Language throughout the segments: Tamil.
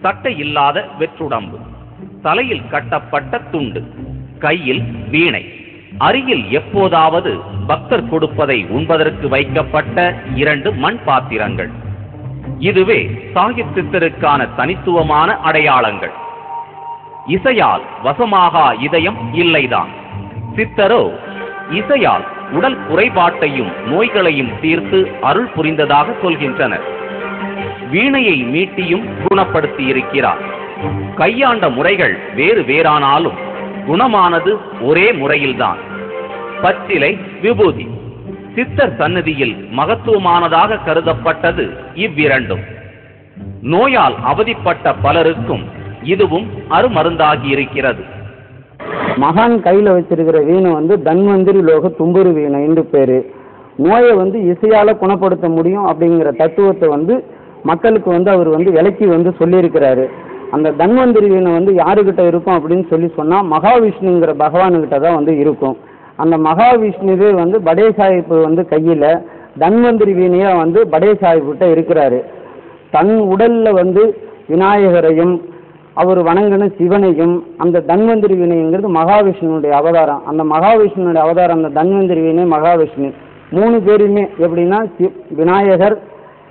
சட்டை இல்லாத வெற்றுடம்பு, தலையில் கட்டப்பட்ட துண்டு, கையில் வீணை, அருகில் எப்போதாவது பக்தர் கொடுப்பதை உண்பதற்கு வைக்கப்பட்ட 2 மண் பாத்திரங்கள். இதுவே சாகிப் சித்தருக்கான தனித்துவமான அடையாளங்கள். இசையால் வசமாகா இதயம் இல்லைதான். சித்தரோ இசையால் உடல் குறைபாட்டையும் நோய்களையும் தீர்த்து அருள் புரிந்ததாக சொல்கின்றனர். வீணையை மீட்டியும் குணப்படுத்தி இருக்கிறார். கையாண்ட முறைகள் வேறு வேறானாலும் குணமானது ஒரே முறையில்தான். பச்சிலை விபூதி சித்தர் சந்நிதியில் மகத்துவமானதாக கருதப்பட்டது இவ்விரண்டும். நோயால் அவதிப்பட்ட பலருக்கும் இதுவும் அருமருந்தாகி இருக்கிறது. மகான் கையில் வச்சிருக்கிற வீணை தன்வந்திரி லோக தும்புரு வீணை என்று பேரு. நோயை இசையால குணப்படுத்த முடியும் அப்படிங்கிற தத்துவத்தை மக்களுக்கு அவர் விளக்கி சொல்லியிருக்கிறாரு. அந்த தன்வந்திரி வீணை யாருக்கிட்ட இருக்கும் அப்படின்னு சொன்னா மகாவிஷ்ணுங்கிற பகவானுக்கிட்ட தான் இருக்கும். அந்த மகாவிஷ்ணுவே படே சாஹிப் கையில தன்வந்திரி வீணையா படே சாஹிப் கிட்ட இருக்கிறாரு. தன் உடல்ல விநாயகரையும் அவர் வணங்கின சிவனையும், அந்த தன்வந்திரி வீணைங்கிறது மகாவிஷ்ணுடைய அவதாரம். அந்த மகாவிஷ்ணுடைய அவதாரம் அந்த தன்வந்திரி வீணை மகாவிஷ்ணு 3 பேருமே எப்படின்னா விநாயகர்,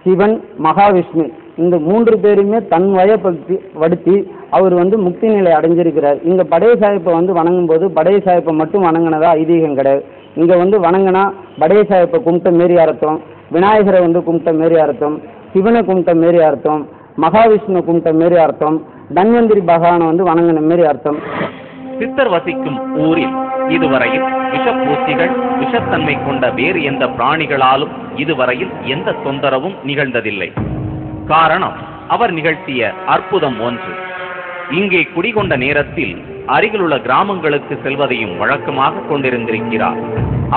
சிவன், மகாவிஷ்ணு இந்த 3 பேருமே தன் வயப்படுத்தி அவர் முக்தி நிலை அடைஞ்சிருக்கிறார். இங்க படே சாஹிப்பை வணங்கும் போது படே சாஹிப்பை மட்டும் வணங்கினதா ஐதீகம் கிடையாது. இங்க வணங்கினா படே சாஹிப்பை கும்பிட்ட மாரி அர்த்தம், விநாயகரை கும்பிட்ட மாரி அர்த்தம், சிவனை கும்பிட்ட மாரி அர்த்தம், மகாவிஷ்ணு கும்பிட்ட மாரி அர்த்தம், தன்வந்திரி பகவானை வணங்கின மாரி அர்த்தம். சித்தர் வசிக்கும் ஊரில் இதுவரையில் விஷப்பூச்சிகள், விஷத்தன்மை கொண்ட வேறு எந்த பிராணிகளாலும் இதுவரையில் எந்த தொந்தரவும் நிகழ்ந்ததில்லை. காரணம் அவர் நிகழ்த்திய அற்புதம் ஒன்று. இங்கே குடிகொண்ட நேரத்தில் அருகிலுள்ள கிராமங்களுக்கு செல்வதையும் வழக்கமாக கொண்டிருந்திருக்கிறார்.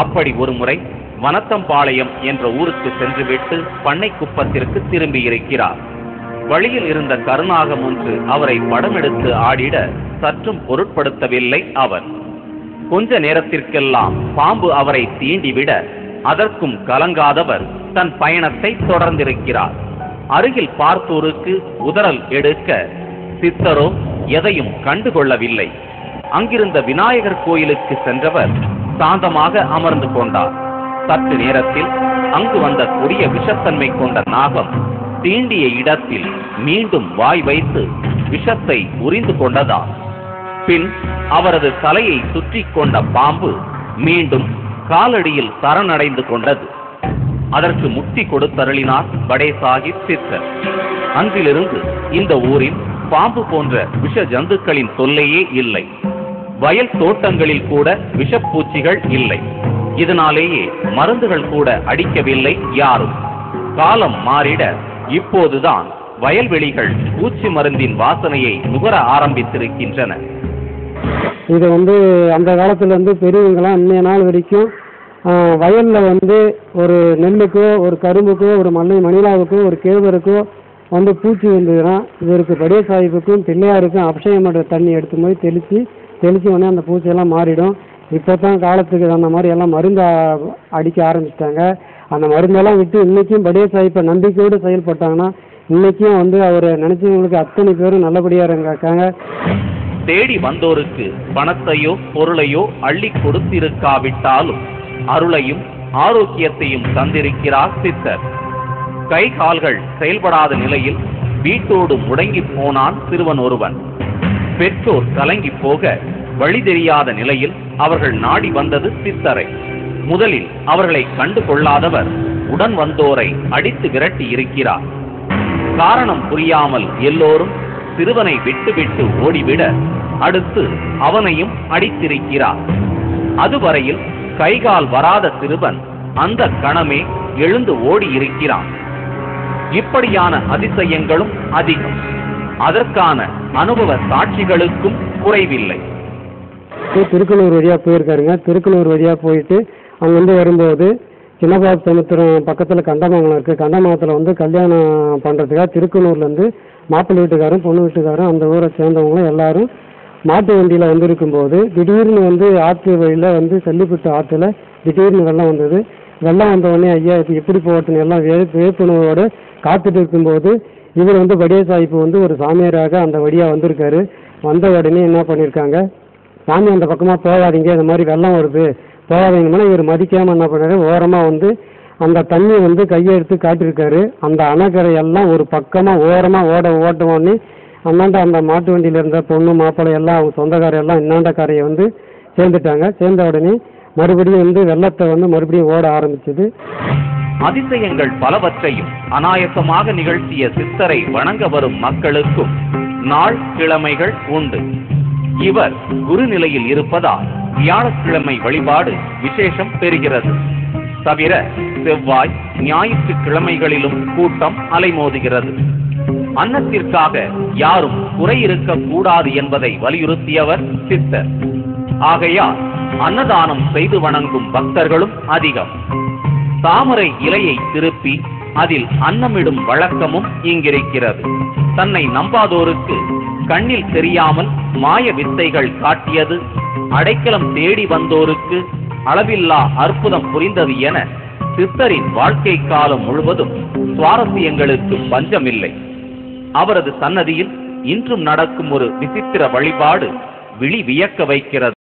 அப்படி ஒரு முறை வனத்தம்பாளையம் என்ற ஊருக்கு சென்றுவிட்டு பண்ணை குப்பத்திற்கு திரும்பி இருக்கிறார். வழியில் இருந்த கருநாகம் ஒன்று அவரை படமெடுத்து ஆடிட சற்றும் பொருட்படுத்தவில்லை அவர். கொஞ்ச நேரத்திற்கெல்லாம் பாம்பு அவரை தீண்டிவிட அதற்கும் கலங்காதவர் தன் பயணத்தை தொடர்ந்திருக்கிறார். அருகில் பார்த்தோருக்கு உதறல் எடுக்க சித்தரோ எதையும் கண்டுகொள்ளவில்லை. அங்கிருந்த விநாயகர் கோயிலுக்கு சென்றவர் சாந்தமாக அமர்ந்து கொண்டார். சற்று நேரத்தில் அங்கு வந்த கொடிய விஷத்தன்மை கொண்ட நாகம் தீண்டிய இடத்தில் மீண்டும் வாய் வைத்து விஷத்தை உறிந்து கொண்டதா. பின் அவரது தலையை சுற்றி கொண்ட பாம்பு மீண்டும் காலடியில் சரணடைந்து கொண்டது. அதற்கு முக்தி கொடுத்தருளினார் படே சாஹிப் சித்தர். அன்றிலிருந்து இந்த ஊரில் பாம்பு போன்ற விஷ ஜந்துக்களின் தொல்லையே இல்லை. வயல் தோட்டங்களில் கூட விஷப்பூச்சிகள் இல்லை. இதனாலேயே மருந்துகள் கூட அடிக்கவில்லை யாரும். காலம் மாறிட இப்போதுதான் வயல்வெளிகள் பூச்சி மருந்தின் வாசனையை நுகர ஆரம்பித்திருக்கின்றன. இது அந்த காலத்துல பெரியவங்களாம் இன்னைய நாள் வரைக்கும் வயல்ல ஒரு நெல்லுக்கோ, ஒரு கரும்புக்கோ, ஒரு மணிலாவுக்கோ, ஒரு கேழ்வருக்கோ பூச்சி வந்ததுன்னா இதற்கு படே சாஹிப்புக்கும் பிள்ளையாருக்கும் அபிஷேகம் பண்ணுற தண்ணி எடுத்து போய் தெளிச்சு உடனே அந்த பூச்சியெல்லாம் மாறிடும். இப்போ தான் காலத்துக்கு அந்த மாதிரி எல்லாம் மருந்து அடிக்க ஆரம்பிச்சிட்டாங்க. அந்த மருந்தெல்லாம் விட்டு இன்னைக்கும் படே சாஹிப்பை நம்பிக்கையோடு செயல்பட்டாங்கன்னா இன்னைக்கும் அவரை நினைச்சவங்களுக்கு அத்தனை பேரும் நல்லபடியாக இருக்காங்க. தேடி வந்தோருக்கு பணத்தையோ பொருளையோ அள்ளி கொடுத்திருக்காவிட்டாலும் அருளையும் ஆரோக்கியத்தையும் தந்திருக்கிறார் சித்தர். கை கால்கள் செயல்படாத நிலையில் வீட்டோடு முடங்கி போனான் சிறுவன் ஒருவன். பெற்றோர் கலங்கி போக வழி தெரியாத நிலையில் அவர்கள் நாடி வந்தது சித்தரை. முதலில் அவர்களை கண்டு கொள்ளாதவர் உடன் வந்தோரை அடித்து விரட்டி இருக்கிறார். காரணம் புரியாமல் எல்லோரும் சிறுவனை விட்டு ஓடிவிட அடுத்து அவனையும் அடித்திருக்கிறார். அதுவரையில் கைகால் வராத சிறுவன் அந்த கணமே எழுந்து ஓடி இருக்கிறான். இப்படியான அதிசயங்களும் அதிகம். அதற்கான அனுபவ சாட்சிகளுக்கும் குறைவில்லை. திருக்கனூர் வழியா போயிருக்காருங்க. திருக்கனூர் வழியா போயிட்டு அங்கிருந்து வரும்போது சின்னபாபு சமுத்திரம் பக்கத்துல கண்டமங்கலம் இருக்கு. கண்டமங்கலத்துல கல்யாணம் பண்றதுக்காக திருக்கனூர்ல மாப்பிள்ளை வீட்டுக்காரும் பொண்ணு வீட்டுக்காரும் அந்த ஊரை சேர்ந்தவங்களும் எல்லாரும் மாட்டு வண்டியில இருக்கும் போது திடீர்னு ஆற்று வழியில செல்லிப்பட்டு ஆற்றுல திடீர்னு வெள்ளம் வந்தது. வெள்ளம் வந்த உடனே ஐயா இது எப்படி போகிறதுன்னு எல்லாம் விழிப்புணர்வோடு காத்துட்டு இருக்கும்போது இவர் வந்து வடிய சாஹிப்பு வந்து ஒரு சாமியாராக அந்த வழியாக வந்திருக்காரு. வந்த உடனே என்ன பண்ணியிருக்காங்க, சாமி அந்த பக்கமாக போகாதீங்க, இந்த மாதிரி வெள்ளம் வருது போகாதீங்கன்னா இவர் மதிக்காமல் என்ன பண்ணாரு, ஓரமாக வந்து அந்த தண்ணியை வந்து கையை எடுத்து காட்டியிருக்காரு. அந்த அணைக்கரையெல்லாம் ஒரு பக்கமாக ஓரமாக ஓட்டவோடனே அண்ணாண்ட அந்த மாட்டு வண்டியில் இருந்த பொண்ணு மாப்பிள்ளை எல்லாம் அவங்க சொந்தக்காரையெல்லாம் இன்னாண்ட கரையை வந்து சேர்ந்துட்டாங்க. சேர்ந்த உடனே மறுபடியும் வந்து வெள்ளத்தை வந்து மறுபடியும் ஓட ஆரம்பிச்சது. அதிசயங்கள் பலவற்றையும் அனாயசமாக நிகழ்த்திய சித்தரை வணங்க வரும் மக்களுக்கும் நாள் கிழமைகள் உண்டு. இவர் குருநிலையில் இருப்பதால் வியாழக்கிழமை வழிபாடு விசேஷம் பெறுகிறது. தவிர செவ்வாய் ஞாயிற்றுக்கிழமைகளிலும் கூட்டம் அலைமோதுகிறது. அன்னத்திற்காக யாரும் குறையிருக்க கூடாது என்பதை வலியுறுத்தியவர் சித்தர். ஆகையால் அன்னதானம் செய்து வணங்கும் பக்தர்களும் அதிகம். தாமரை இலையை திருப்பி அதில் அன்னமிடும் வழக்கமும் இங்கிருக்கிறது. தன்னை நம்பாதோருக்கு கண்ணில் தெரியாமல் மாய வித்தைகள் காட்டியது, அடைக்கலம் தேடி வந்தோருக்கு அளவில்லா அற்புதம் புரிந்தது என சித்தரின் வாழ்க்கை காலம் முழுவதும் சுவாரஸ்யங்களுக்கு பஞ்சமில்லை. அவரது சன்னதியில் இன்றும் நடக்கும் ஒரு விசித்திர வழிபாடு விழி வியக்க வைக்கிறது.